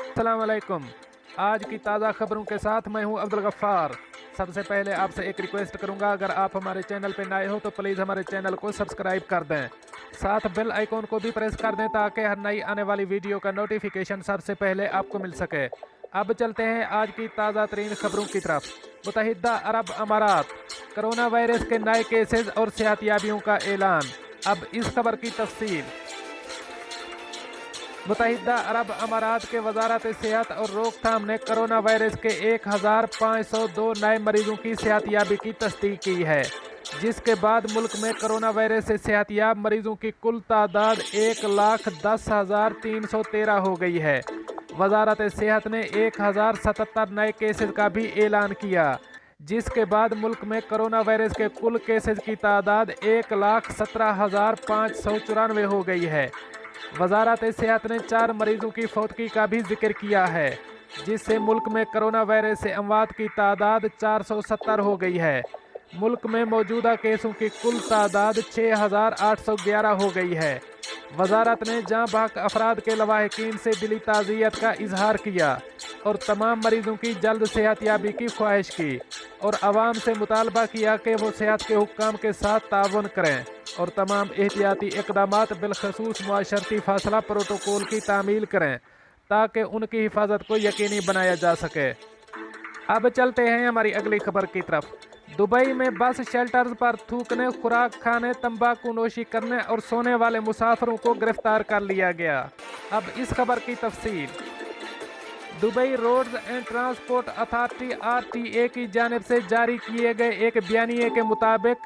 अस्सलाम वालेकुम। आज की ताज़ा खबरों के साथ मैं हूं अब्दुल गफ्फार। सबसे पहले आपसे एक रिक्वेस्ट करूंगा, अगर आप हमारे चैनल पर नए हो तो प्लीज़ हमारे चैनल को सब्सक्राइब कर दें, साथ बेल आइकॉन को भी प्रेस कर दें ताकि हर नई आने वाली वीडियो का नोटिफिकेशन सबसे पहले आपको मिल सके। अब चलते हैं आज की ताज़ा तरीन खबरों की तरफ। मुत्तहिदा अरब अमारात, कोरोना वायरस के नए केसेस और सेहतियाबियों का ऐलान। अब इस खबर की तफसील। मुत्तहिदा अरब अमारात के वजारत सेहत और रोकथाम ने कोरोना वायरस के 1502 नए मरीजों की सेहतियाबी की तस्दीक की है, जिसके बाद मुल्क में कोरोना वायरस से सेहतियाब मरीजों की कुल तादाद 1,10,313 हो गई है। वजारत सेहत ने 1077 नए केसेस का भी ऐलान किया, जिसके बाद मुल्क में कोरोना वायरस के कुल केसेस की तादाद 1,17,594 हो गई है। वजारत सेहत ने 4 मरीजों की फौतगी का भी जिक्र किया है, जिससे मुल्क में कोरोना वायरस से अमवात की तादाद 470 हो गई है। मुल्क में मौजूदा केसों की कुल तादाद 6,811 हो गई है। वजारत ने जाँ बहक अफराद के लवाहिकीन से दिली ताज़ियत का इजहार किया और तमाम मरीजों की जल्द सेहतियाबी की ख्वाहिश की और आवाम से मुतालबा किया कि वो सेहत के हुक्काम के साथ ताउन करें और तमाम एहतियाती इक़दामात बिलखसूस मुआशरती फासला प्रोटोकॉल की तामील करें ताकि उनकी हिफाजत को यकीनी बनाया जा सके। अब चलते हैं हमारी अगली खबर की तरफ। दुबई में बस शेल्टर्स पर थूकने, खुराक खाने, तंबाकू नोशी करने और सोने वाले मुसाफिरों को गिरफ्तार कर लिया गया। अब इस खबर की तफसील। Dubai Roads and Transport Authority RTA की जानिब से जारी किए गए एक बयानिए के मुताबिक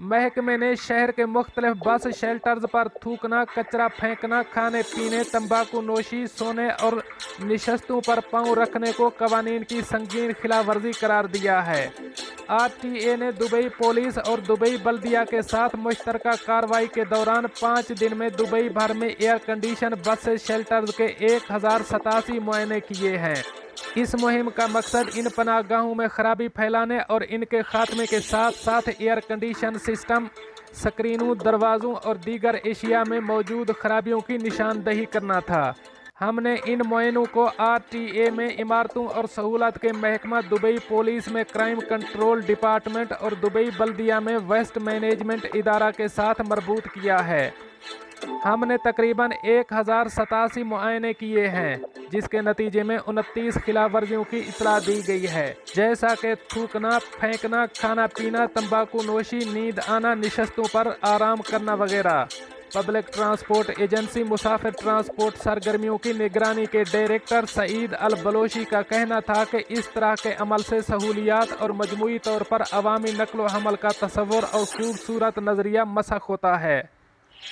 महकमे ने शहर के मुख्तलिफ बस शेल्टर्स पर थूकना, कचरा फेंकना, खाने पीने, तंबाकू नोशी, सोने और निशस्तों पर पाँव रखने को कवानीन की संगीन खिलाफवर्जी करार दिया है। RTA ने दुबई पुलिस और दुबई बल्दिया के साथ मुश्तरका कार्रवाई के दौरान 5 दिन में दुबई भर में एयर कंडीशन बस शेल्टर्स के 1087 मुआयने किए हैं। इस मुहिम का मकसद इन पनाहगाहों में खराबी फैलाने और इनके खात्मे के साथ साथ एयर कंडीशन सिस्टम, स्क्रीनों, दरवाज़ों और दीगर एशिया में मौजूद खराबियों की निशानदही करना था। हमने इन मुआयनों को RTA में इमारतों और सहूलत के महकमा, दुबई पुलिस में क्राइम कंट्रोल डिपार्टमेंट और दुबई बल्दिया में वेस्ट मैनेजमेंट इदारा के साथ मरबूत किया है। हमने तकरीबन 1087 मुआयने किए हैं, जिसके नतीजे में 29 खिलाफ वर्जियों की इतला दी गई है, जैसा कि थूकना, फेंकना, खाना पीना, तंबाकू नोशी, नींद आना, निशस्तों पर आराम करना वगैरह। पब्लिक ट्रांसपोर्ट एजेंसी मुसाफिर ट्रांसपोर्ट सरगर्मियों की निगरानी के डायरेक्टर सईद अल बलोशी का कहना था कि इस तरह के अमल से सहूलियात और मजमूई तौर पर अवामी नक्ल व हमल का तसव्वुर और खूबसूरत नज़रिया मसख होता है।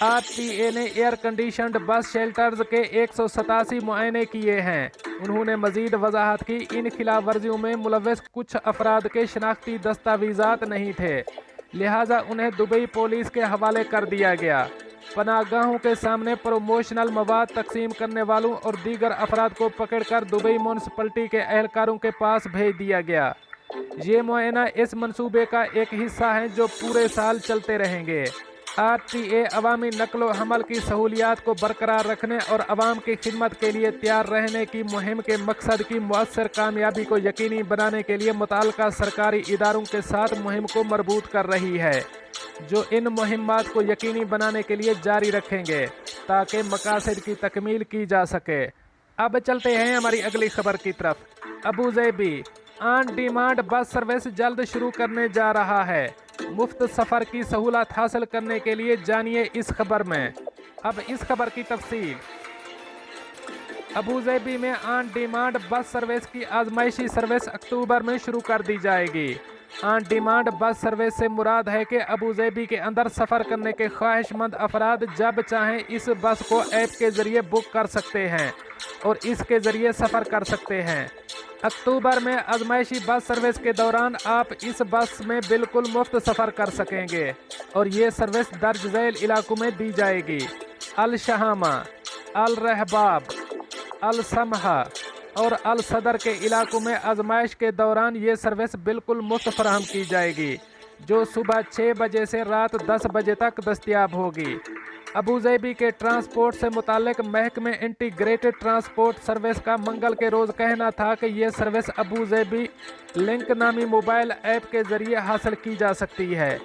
RTA ने एयर कंडीशनड बस शेल्टर्स के 187 मुआयने किए हैं। उन्होंने मजीद वजाहत की, इन खिलाफ वर्जियों में मुलव्वस कुछ अफराद के शनाख्ती दस्तावेजात नहीं थे, लिहाजा उन्हें दुबई पुलिस के हवाले कर दिया गया। पनाहगाहों के सामने प्रमोशनल मवाद तकसीम करने वालों और दीगर अफराद को पकड़कर दुबई म्यूनसिपलिटी के एहलकारों के पास भेज दिया गया। ये मुआयना इस मंसूबे का एक हिस्सा है जो पूरे साल चलते रहेंगे। RTA अवामी नक्ल हमल की सहूलियात को बरकरार रखने और अवाम की खिदमत के लिए तैयार रहने की मुहिम के मकसद की मुअस्सर कामयाबी को यकीनी बनाने के लिए मुताल्लिका सरकारी इदारों के साथ मुहिम को मरबूत कर रही है, जो इन मुहिम्मात को यकीनी बनाने के लिए जारी रखेंगे ताकि मकासद की तकमील की जा सके। अब चलते हैं हमारी अगली खबर की तरफ। Abu Dhabi on demand bus service जल्द शुरू करने जा रहा है। मुफ्त सफ़र की सहूलत हासिल करने के लिए जानिए इस खबर में। अब इस खबर की तफसील। अबू ज़ैबी में ऑन डिमांड बस सर्विस की आजमाइशी सर्विस अक्टूबर में शुरू कर दी जाएगी। ऑन डिमांड बस सर्विस से मुराद है कि अबू ज़ैबी के अंदर सफ़र करने के ख्वाहिशमंद अफराद जब चाहें इस बस को ऐप के ज़रिए बुक कर सकते हैं और इसके ज़रिए सफ़र कर सकते हैं। अक्टूबर में आजमाइशी बस सर्विस के दौरान आप इस बस में बिल्कुल मुफ्त सफ़र कर सकेंगे और ये सर्विस दर्ज झैल इलाकों में दी जाएगी। अल शहामा, अल रहबाब, अल समहा और अल सदर के इलाकों में आजमाइश के दौरान ये सर्विस बिल्कुल मुफ्त फराहम की जाएगी। जो सुबह 6 बजे से रात 10 बजे तक दस्तयाब होगी। अबूज़ेबी के ट्रांसपोर्ट से मुताल्लिक महकमे इंटीग्रेटेड ट्रांसपोर्ट सर्विस का मंगल के रोज़ कहना था कि यह सर्विस अबूज़ेबी लिंक नामी मोबाइल ऐप के ज़रिए हासिल की जा सकती है।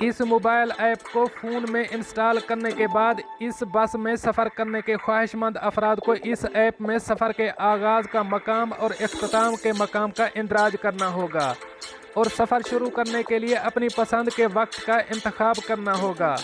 इस मोबाइल ऐप को फ़ोन में इंस्टॉल करने के बाद इस बस में सफ़र करने के ख्वाहिशमंद अफराद को इस ऐप में सफ़र के आगाज़ का मकाम और इख्तिताम के मकाम का इंदराज करना होगा और सफ़र शुरू करने के लिए अपनी पसंद के वक्त का इंतखाब करना होगा।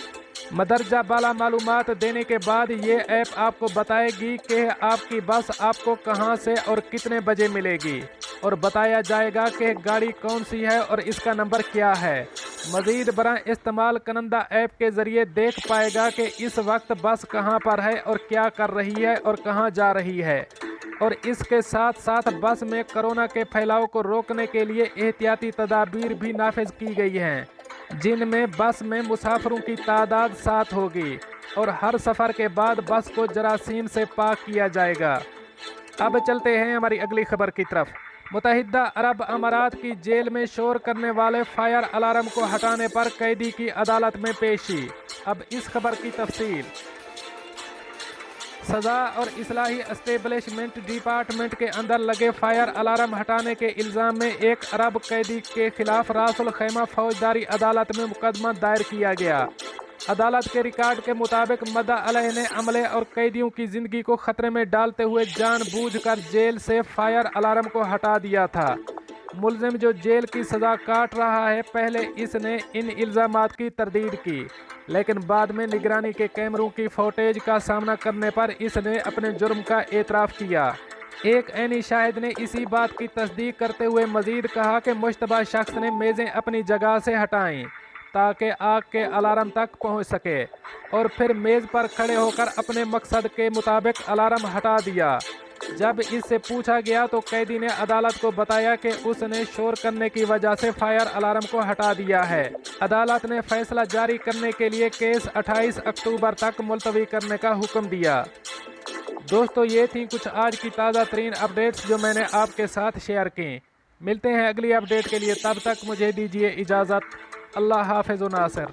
मदरजा बाला मालूमात देने के बाद ये ऐप आपको बताएगी कि आपकी बस आपको कहां से और कितने बजे मिलेगी और बताया जाएगा कि गाड़ी कौन सी है और इसका नंबर क्या है। मज़ीद बरा इस्तेमाल करंदा ऐप के ज़रिए देख पाएगा कि इस वक्त बस कहां पर है और क्या कर रही है और कहां जा रही है। और इसके साथ साथ बस में कोरोना के फैलाव को रोकने के लिए एहतियाती तदाबीर भी नाफिज की गई हैं, जिनमें बस में मुसाफिरों की तादाद 7 होगी और हर सफ़र के बाद बस को जरासीम से पाक किया जाएगा। अब चलते हैं हमारी अगली खबर की तरफ। मुत्तहिदा अरब अमारात की जेल में शोर करने वाले फायर अलार्म को हटाने पर कैदी की अदालत में पेशी। अब इस खबर की तफसील। सज़ा और इस्लाही एस्टेब्लिशमेंट डिपार्टमेंट के अंदर लगे फायर अलार्म हटाने के इल्ज़ाम में एक अरब कैदी के खिलाफ रासुल खैमा फौजदारी अदालत में मुकदमा दायर किया गया। अदालत के रिकॉर्ड के मुताबिक मद्दा अलैह ने अमले और कैदियों की ज़िंदगी को ख़तरे में डालते हुए जानबूझकर जेल से फायर अलार्म को हटा दिया था। मुलजिम जो जेल की सज़ा काट रहा है, पहले इसने इन इल्ज़ामात की तरदीद की, लेकिन बाद में निगरानी के कैमरों की फुटेज का सामना करने पर इसने अपने जुर्म का एतराफ़ किया। एक ऐनी शाहिद ने इसी बात की तस्दीक करते हुए मज़ीद कहा कि मुश्तबा शख्स ने मेज़ें अपनी जगह से हटाईं ताकि आग के अलार्म तक पहुंच सके और फिर मेज़ पर खड़े होकर अपने मकसद के मुताबिक अलार्म हटा दिया। जब इससे पूछा गया तो कैदी ने अदालत को बताया कि उसने शोर करने की वजह से फायर अलार्म को हटा दिया है। अदालत ने फैसला जारी करने के लिए केस 28 अक्टूबर तक मुलतवी करने का हुक्म दिया। दोस्तों, ये थी कुछ आज की ताज़ा तरीन अपडेट्स जो मैंने आपके साथ शेयर की। मिलते हैं अगली अपडेट के लिए, तब तक मुझे दीजिए इजाज़त। अल्लाह हाफ़िज़ नासिर।